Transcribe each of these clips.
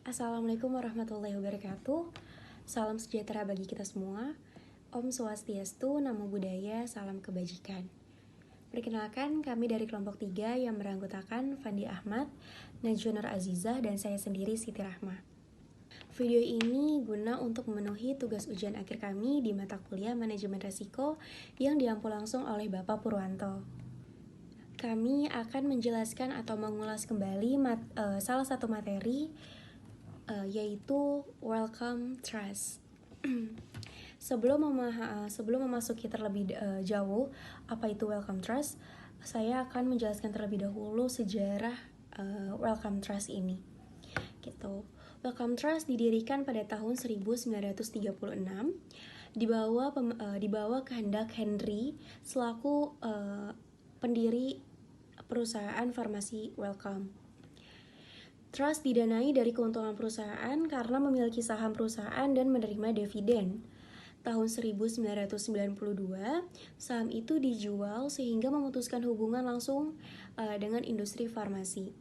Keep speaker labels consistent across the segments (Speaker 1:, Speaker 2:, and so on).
Speaker 1: Assalamualaikum warahmatullahi wabarakatuh. Salam sejahtera bagi kita semua. Om Swastiastu, Namo Buddhaya, salam kebajikan. Perkenalkan, kami dari kelompok 3 yang beranggotakan Fandi Ahmad, Najwa Nur Azizah, dan saya sendiri Siti Rahmah. Video ini guna untuk memenuhi tugas ujian akhir kami di mata kuliah Manajemen Resiko yang diampu langsung oleh Bapak Purwanto. Kami akan menjelaskan atau mengulas kembali salah satu materi yaitu Welcome Trust. Sebelum memasuki terlebih jauh apa itu Welcome Trust, saya akan menjelaskan terlebih dahulu sejarah Welcome Trust ini. Gitu. Welcome Trust didirikan pada tahun 1936 di bawah kehendak Henry selaku pendiri perusahaan farmasi Wellcome. Trust didanai dari keuntungan perusahaan karena memiliki saham perusahaan dan menerima dividen. Tahun 1992, saham itu dijual sehingga memutuskan hubungan langsung dengan industri farmasi.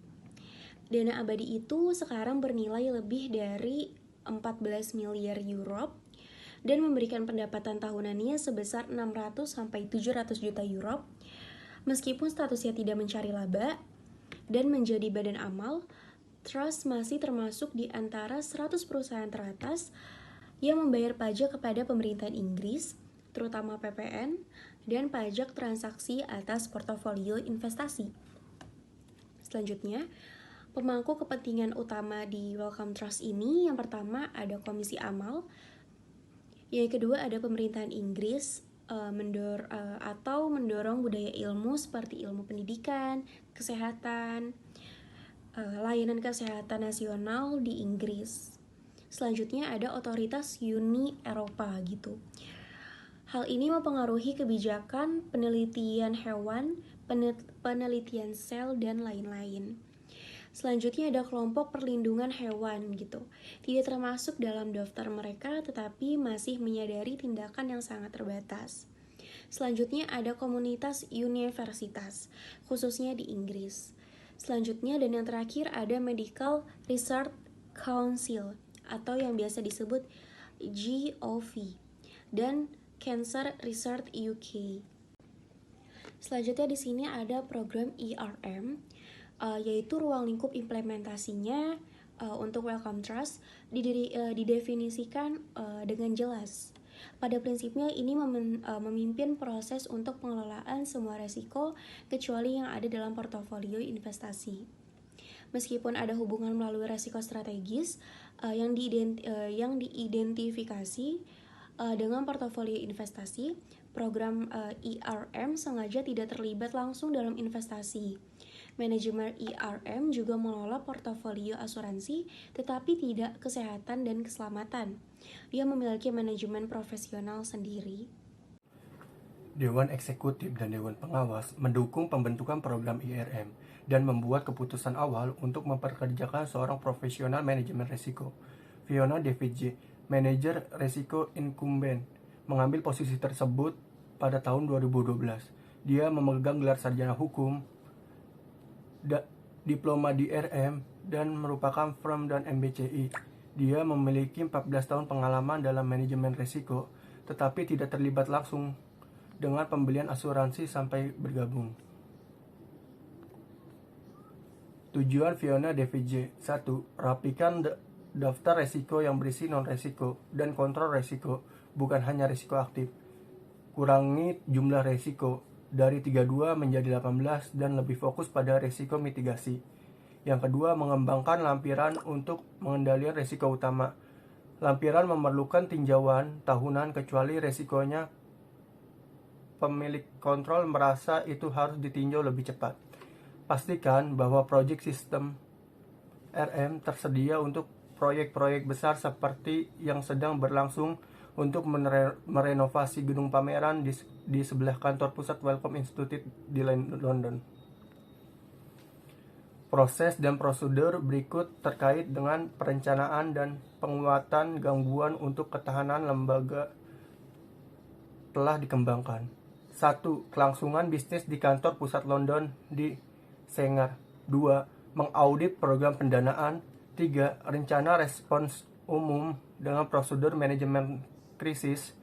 Speaker 1: Dana abadi itu sekarang bernilai lebih dari 14 miliar euro dan memberikan pendapatan tahunannya sebesar 600-700 juta euro. Meskipun statusnya tidak mencari laba dan menjadi badan amal, Trust masih termasuk di antara 100 perusahaan teratas yang membayar pajak kepada pemerintahan Inggris, terutama PPN, dan pajak transaksi atas portofolio investasi. Selanjutnya, pemangku kepentingan utama di Welcome Trust ini yang pertama ada Komisi Amal, yang kedua ada pemerintahan Inggris mendorong budaya ilmu seperti ilmu pendidikan, kesehatan, layanan kesehatan nasional di Inggris. Selanjutnya ada otoritas Uni Eropa gitu. Hal ini mempengaruhi kebijakan penelitian hewan, penelitian sel, dan lain-lain. Selanjutnya ada kelompok perlindungan hewan gitu. Tidak termasuk dalam daftar mereka tetapi masih menyadari tindakan yang sangat terbatas. Selanjutnya ada komunitas universitas, khususnya di Inggris. Selanjutnya dan yang terakhir ada Medical Research Council atau yang biasa disebut GOV dan Cancer Research UK. Selanjutnya di sini ada program ERM, yaitu ruang lingkup implementasinya untuk Welcome Trust didefinisikan dengan jelas. Pada prinsipnya ini memimpin proses untuk pengelolaan semua resiko kecuali yang ada dalam portofolio investasi. Meskipun ada hubungan melalui resiko strategis yang diidentifikasi dengan portofolio investasi, program ERM sengaja tidak terlibat langsung dalam investasi. Manajemen ERM juga mengelola portofolio asuransi, tetapi tidak kesehatan dan keselamatan. Ia memiliki manajemen profesional sendiri.
Speaker 2: Dewan Eksekutif dan Dewan Pengawas mendukung pembentukan program IRM dan membuat keputusan awal untuk memperkerjakan seorang profesional manajemen risiko. Fiona Davidge, manajer risiko incumbent, mengambil posisi tersebut pada tahun 2012. Dia memegang gelar sarjana hukum, diploma di RM, dan merupakan firm dan MBCI. Dia memiliki 14 tahun pengalaman dalam manajemen risiko, tetapi tidak terlibat langsung dengan pembelian asuransi sampai bergabung. Tujuan Fiona Davidge 1. Rapikan daftar resiko yang berisi non-resiko dan kontrol resiko, bukan hanya resiko aktif. Kurangi jumlah resiko dari 32 menjadi 18 dan lebih fokus pada resiko mitigasi. Yang kedua, mengembangkan lampiran untuk pengendalian resiko utama. Lampiran memerlukan tinjauan tahunan kecuali resikonya pemilik kontrol merasa itu harus ditinjau lebih cepat. Pastikan bahwa proyek sistem RM tersedia untuk proyek-proyek besar seperti yang sedang berlangsung untuk merenovasi gedung pameran di sebelah kantor pusat Wellcome Institute di London. Proses dan prosedur berikut terkait dengan perencanaan dan penguatan gangguan untuk ketahanan lembaga telah dikembangkan. 1. Kelangsungan bisnis di kantor pusat London di Sanger. 2. Mengaudit program pendanaan. 3. Rencana respons umum dengan prosedur manajemen krisis,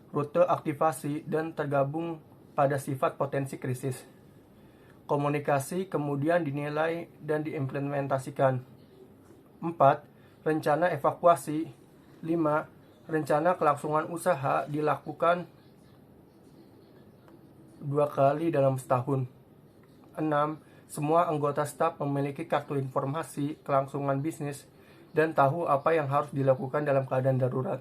Speaker 2: rute aktivasi, dan tergabung pada sifat potensi krisis. Komunikasi kemudian dinilai dan diimplementasikan. 4. Rencana evakuasi. 5. Rencana kelangsungan usaha dilakukan 2 kali dalam setahun. 6. Semua anggota staf memiliki kartu informasi kelangsungan bisnis dan tahu apa yang harus dilakukan dalam keadaan darurat.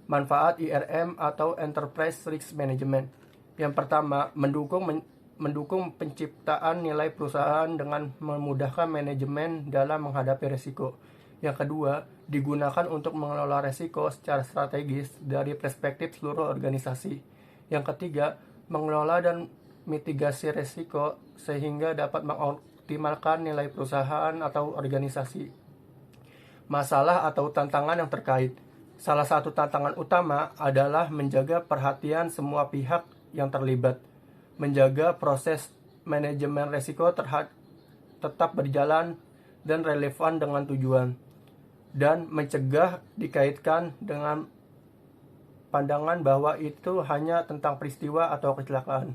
Speaker 2: Manfaat IRM atau Enterprise Risk Management. Yang pertama, mendukung penciptaan nilai perusahaan dengan memudahkan manajemen dalam menghadapi risiko. Yang kedua, digunakan untuk mengelola risiko secara strategis dari perspektif seluruh organisasi. Yang ketiga, mengelola dan mitigasi risiko sehingga dapat mengoptimalkan nilai perusahaan atau organisasi. Masalah atau tantangan yang terkait. Salah satu tantangan utama adalah menjaga perhatian semua pihak yang terlibat, menjaga proses manajemen risiko tetap berjalan dan relevan dengan tujuan, dan mencegah dikaitkan dengan pandangan bahwa itu hanya tentang peristiwa atau kecelakaan.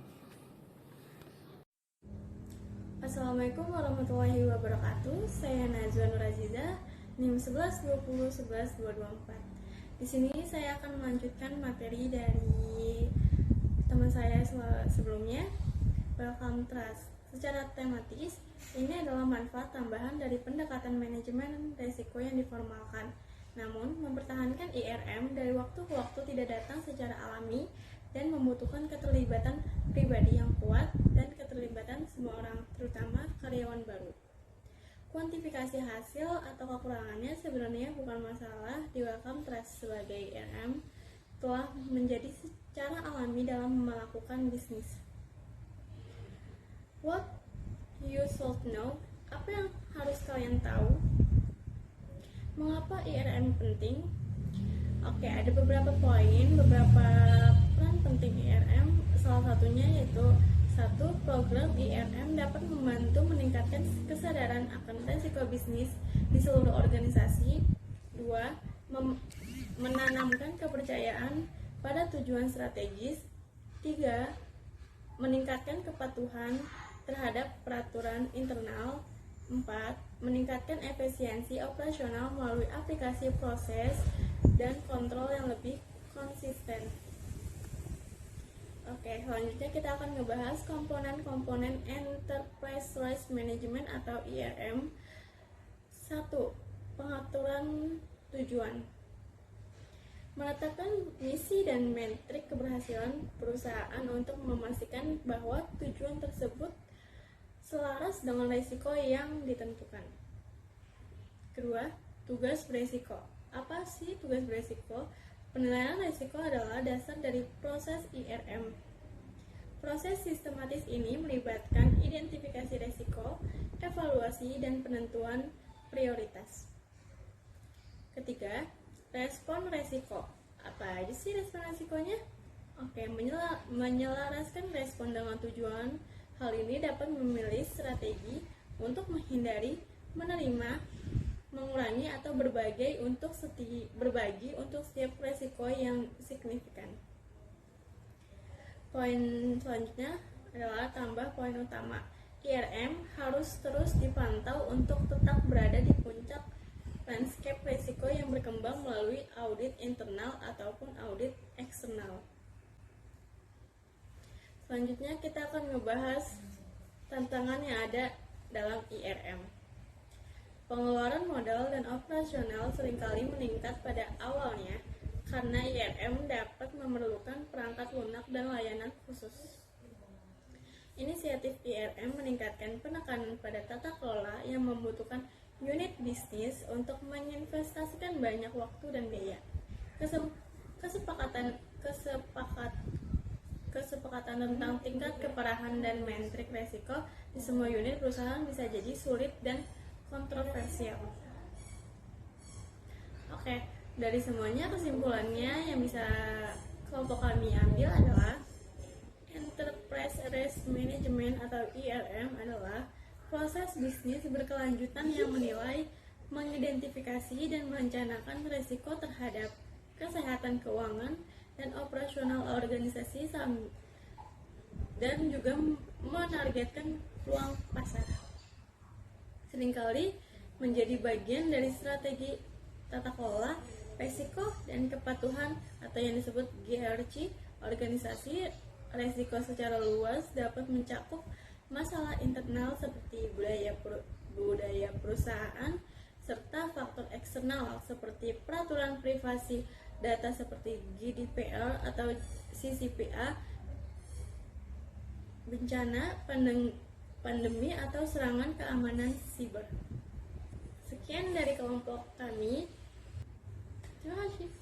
Speaker 1: Assalamualaikum warahmatullahi wabarakatuh. Saya Najwa Nuraziza, NIM 1120112224. Di sini saya akan melanjutkan materi dari teman saya sebelumnya, Welcome Trust. Secara tematis, ini adalah manfaat tambahan dari pendekatan manajemen risiko yang diformalkan. Namun, mempertahankan IRM dari waktu ke waktu tidak datang secara alami dan membutuhkan keterlibatan pribadi yang kuat dan keterlibatan semua orang, terutama karyawan baru. Kuantifikasi hasil atau kekurangannya sebenarnya bukan masalah di Welcome Trust sebagai IRM telah menjadi secara alami dalam melakukan bisnis. What you should know, apa yang harus kalian tahu? Mengapa IRM penting? Oke, ada beberapa poin, beberapa peran penting IRM. Salah satunya yaitu 1. Program IRM dapat membantu meningkatkan kesadaran akan risiko bisnis di seluruh organisasi. 2. Menanamkan kepercayaan pada tujuan strategis. 3. Meningkatkan kepatuhan terhadap peraturan internal. 4. Meningkatkan efisiensi operasional melalui aplikasi proses dan kontrol yang lebih konsisten. Oke, selanjutnya kita akan ngebahas komponen-komponen Enterprise Risk Management atau IRM. 1. Pengaturan tujuan. Menetapkan misi dan metrik keberhasilan perusahaan untuk memastikan bahwa tujuan tersebut selaras dengan risiko yang ditentukan. Kedua, tugas beresiko. Apa sih tugas beresiko? Penilaian risiko adalah dasar dari proses IRM. Proses sistematis ini melibatkan identifikasi risiko, evaluasi, dan penentuan prioritas. Ketiga, respon risiko. Apa aja sih respon risikonya? Oke, menyelaraskan respon dengan tujuan. Hal ini dapat memilih strategi untuk menghindari, menerima, mengurangi, atau berbagi untuk setiap risiko yang signifikan. Poin selanjutnya adalah tambah poin utama. IRM harus terus dipantau untuk tetap berada di puncak landscape risiko yang berkembang melalui audit internal ataupun audit eksternal. Selanjutnya kita akan ngebahas tantangan yang ada dalam IRM. Pengeluaran modal dan operasional seringkali meningkat pada awalnya karena IRM dapat memerlukan perangkat lunak dan layanan khusus. Inisiatif IRM meningkatkan penekanan pada tata kelola yang membutuhkan unit bisnis untuk menginvestasikan banyak waktu dan biaya. Kesepakatan tentang tingkat keparahan dan metrik risiko di semua unit perusahaan bisa jadi sulit dan kontroversial. Oke, dari semuanya kesimpulannya yang bisa kelompok kami ambil adalah Enterprise Risk Management atau IRM adalah proses bisnis berkelanjutan yang menilai,
Speaker 3: mengidentifikasi dan merencanakan risiko terhadap kesehatan keuangan dan operasional organisasi dan juga menargetkan peluang pasar. Seringkali menjadi bagian dari strategi tata kelola risiko dan kepatuhan atau yang disebut GRC organisasi. Risiko secara luas dapat mencakup masalah internal seperti budaya perusahaan serta faktor eksternal seperti peraturan privasi data seperti GDPR atau CCPA, bencana, pandemi atau serangan keamanan siber. Sekian dari kelompok kami. Terima kasih.